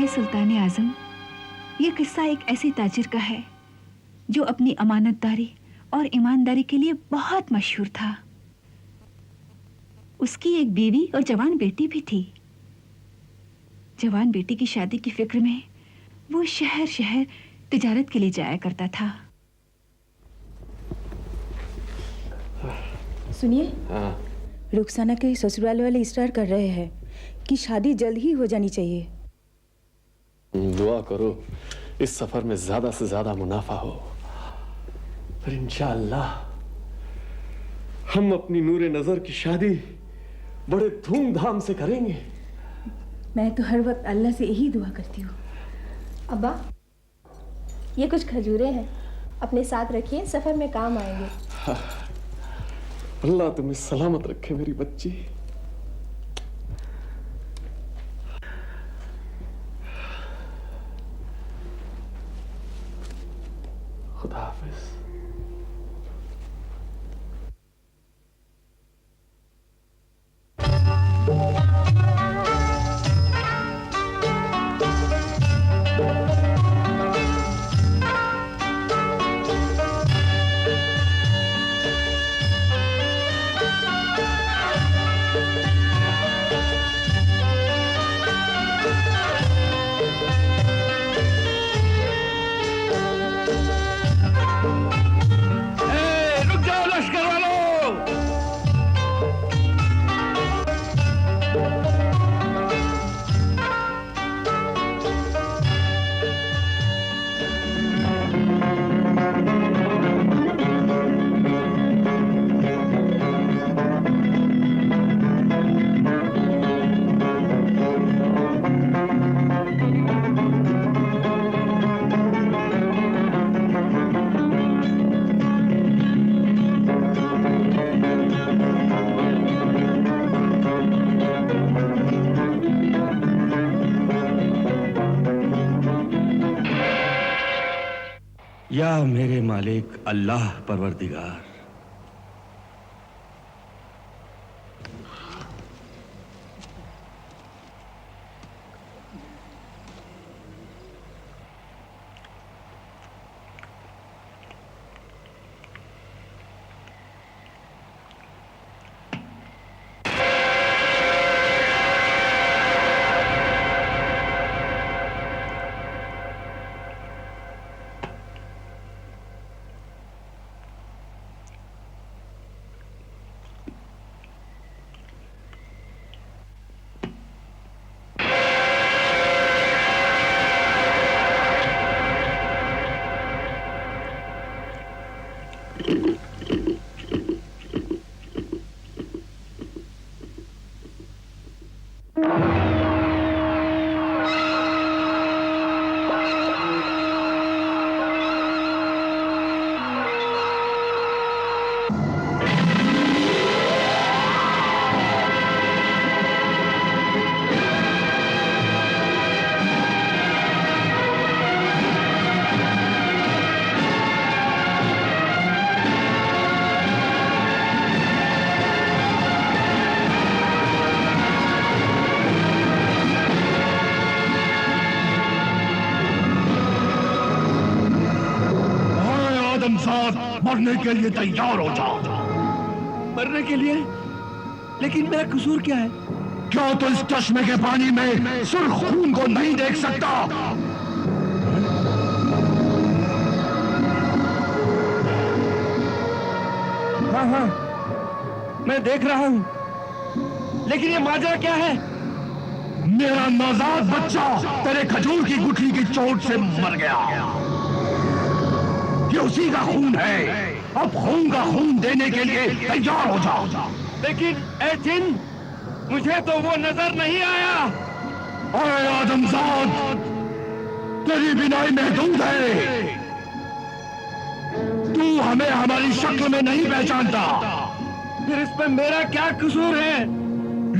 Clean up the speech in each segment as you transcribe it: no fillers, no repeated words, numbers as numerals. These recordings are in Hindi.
ए सुल्तान आजम, ये किस्सा एक ऐसे ताजिर का है जो अपनी अमानतदारी और ईमानदारी के लिए बहुत मशहूर था। उसकी एक बीवी और जवान बेटी भी थी। जवान बेटी की शादी की फिक्र में वो शहर शहर तिजारत के लिए जाया करता था। सुनिए, रुखसाना के ससुराल वाले इसरार कर रहे हैं कि शादी जल्द ही हो जानी चाहिए। दुआ करो इस सफर में ज्यादा से ज्यादा मुनाफा हो, फिर इंशाअल्लाह हम अपनी नूरे नजर की शादी बड़े धूमधाम से करेंगे। मैं तो हर वक्त अल्लाह से यही दुआ करती हूँ। अब्बा, ये कुछ खजूरें हैं, अपने साथ रखिए, सफर में काम आएंगे। अल्लाह तुम्हें सलामत रखे मेरी बच्ची। खुदा हाफिज। या मेरे मालिक अल्लाह परवरदिगार, मरने के लिए तैयार हो जाओ। मरने के लिए? लेकिन मेरा कसूर क्या है? क्यों तो इस चश्मे के पानी में सुर्ख खून को नहीं देख सकता? हाँ हाँ, मैं देख रहा हूं, लेकिन ये माजरा क्या है? मेरा नौजाद बच्चा तेरे खजूर की गुठली की चोट से मर गया। ये उसी का खून है। अब खून का खून देने के लिए तैयार हो जाओ। लेकिन ए जिन, मुझे तो वो नजर नहीं आया। अरे आदमजाद, तेरी बिनाई महदूद है। तू हमें हमारी शक्ल में नहीं पहचानता। फिर इसमें मेरा क्या कसूर है?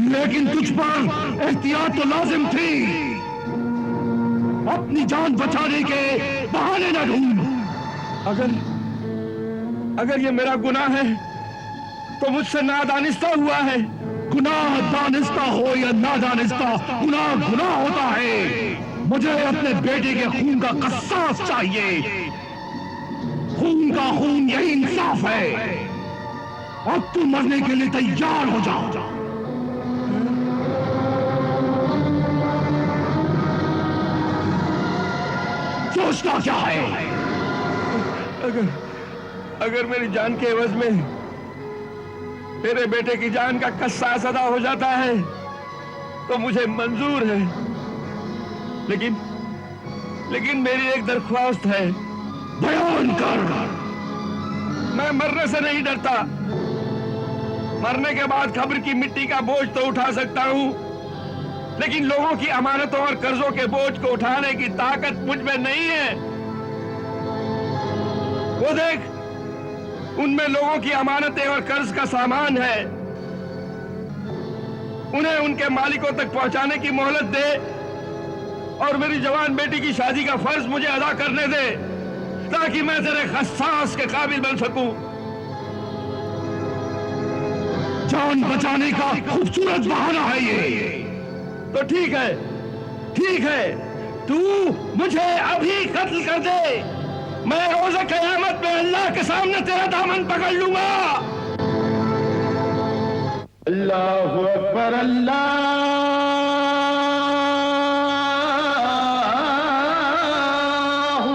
लेकिन तुझ पर एहतियात तो लाजिम थी। अपनी जान बचाने के बहाने न ढूंढ। अगर ये मेरा गुनाह है तो मुझसे नादानिस्ता हुआ है। गुनाह दानिस्ता हो या नादानिस्ता, गुनाह गुनाह होता है। मुझे अपने बेटे के खून का कसास चाहिए। खून का खून, यही इंसाफ है। अब तू मरने के लिए तैयार हो जा। सोचता क्या है? अगर मेरी जान के एवज में तेरे बेटे की जान का कसास अदा हो जाता है तो मुझे मंजूर है, लेकिन मेरी एक दरख्वास्त है। बयान कर। मैं मरने से नहीं डरता। मरने के बाद कब्र की मिट्टी का बोझ तो उठा सकता हूं, लेकिन लोगों की अमानतों और कर्जों के बोझ को उठाने की ताकत मुझ में नहीं है। वो देख, उनमें लोगों की अमानतें और कर्ज का सामान है। उन्हें उनके मालिकों तक पहुंचाने की मोहलत दे और मेरी जवान बेटी की शादी का फर्ज मुझे अदा करने दे, ताकि मैं तेरे खस्सास के काबिल बन सकूं। जान बचाने का खूबसूरत बहाना है ये। तो ठीक है, तू मुझे अभी कत्ल कर दे। मैं रोज़े क़यामत में अल्लाह के सामने तेरा दामन पकड़ लूंगा। अल्लाहु अकबर, अल्लाहु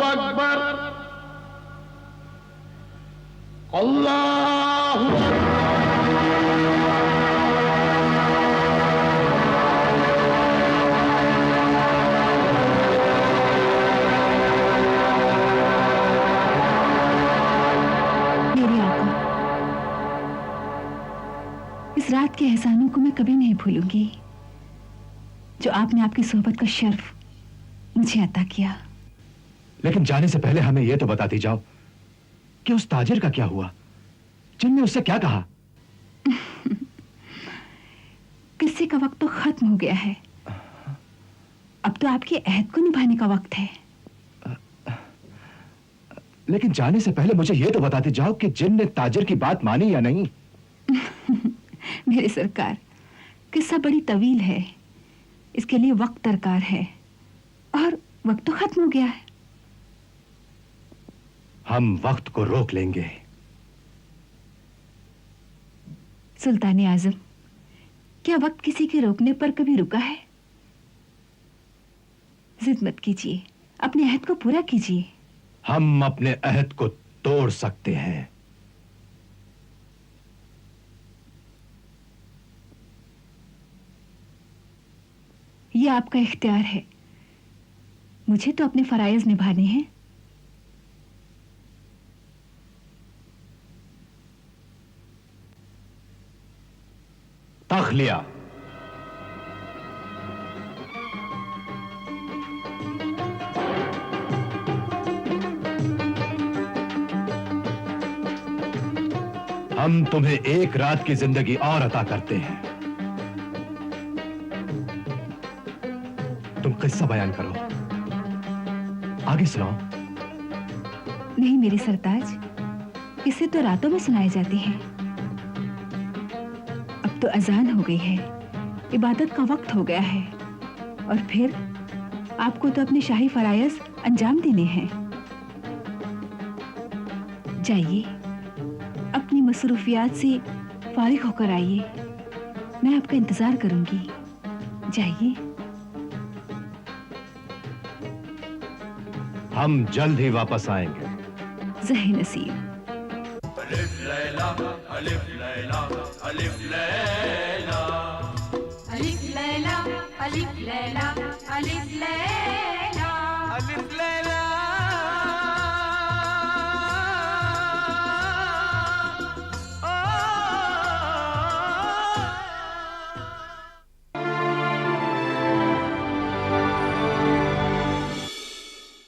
अकबर, अल्लाहु अकबर। इस रात के एहसानों को मैं कभी नहीं भूलूंगी जो आपने आपकी सोहबत का शर्फ मुझे अता किया। लेकिन जाने से पहले हमें यह तो बताती जाओ कि उस ताजिर का क्या हुआ? जिन ने उससे क्या कहा? किस्से का वक्त तो खत्म हो गया है। अब तो आपके अहद को निभाने का वक्त है। लेकिन जाने से पहले मुझे यह तो बताती जाओ कि जिन ने ताजिर की बात मानी या नहीं। मेरे सरकार, किस्सा बड़ी तवील है, इसके लिए वक्त दरकार है और वक्त तो खत्म हो गया है। हम वक्त को रोक लेंगे। सुल्तान आजम, क्या वक्त किसी के रोकने पर कभी रुका है? जिद मत कीजिए, अपने अहद को पूरा कीजिए। हम अपने अहद को तोड़ सकते हैं। यह आपका इख्तियार है। मुझे तो अपने फराइज निभाने हैं। तख्लिया। हम तुम्हें एक रात की जिंदगी और अता करते हैं। तुम किस्सा बयान करो, आगे सुनाओ। नहीं मेरे सरताज, किस्से तो रातों में सुनाए जाते हैं। अब तो अजान हो गई है, इबादत का वक्त हो गया है और फिर आपको तो अपने शाही फराइज अंजाम देने हैं। जाइए, अपनी मसरूफियात से फारिग होकर आइए। मैं आपका इंतजार करूंगी। जाइए। हम जल्द ही वापस आएंगे। ज़हे नसीब। अलिफ लैला अलिफ लैला अलिफ लैला अलिफ लैला अलिफ लैला अलिफ लैला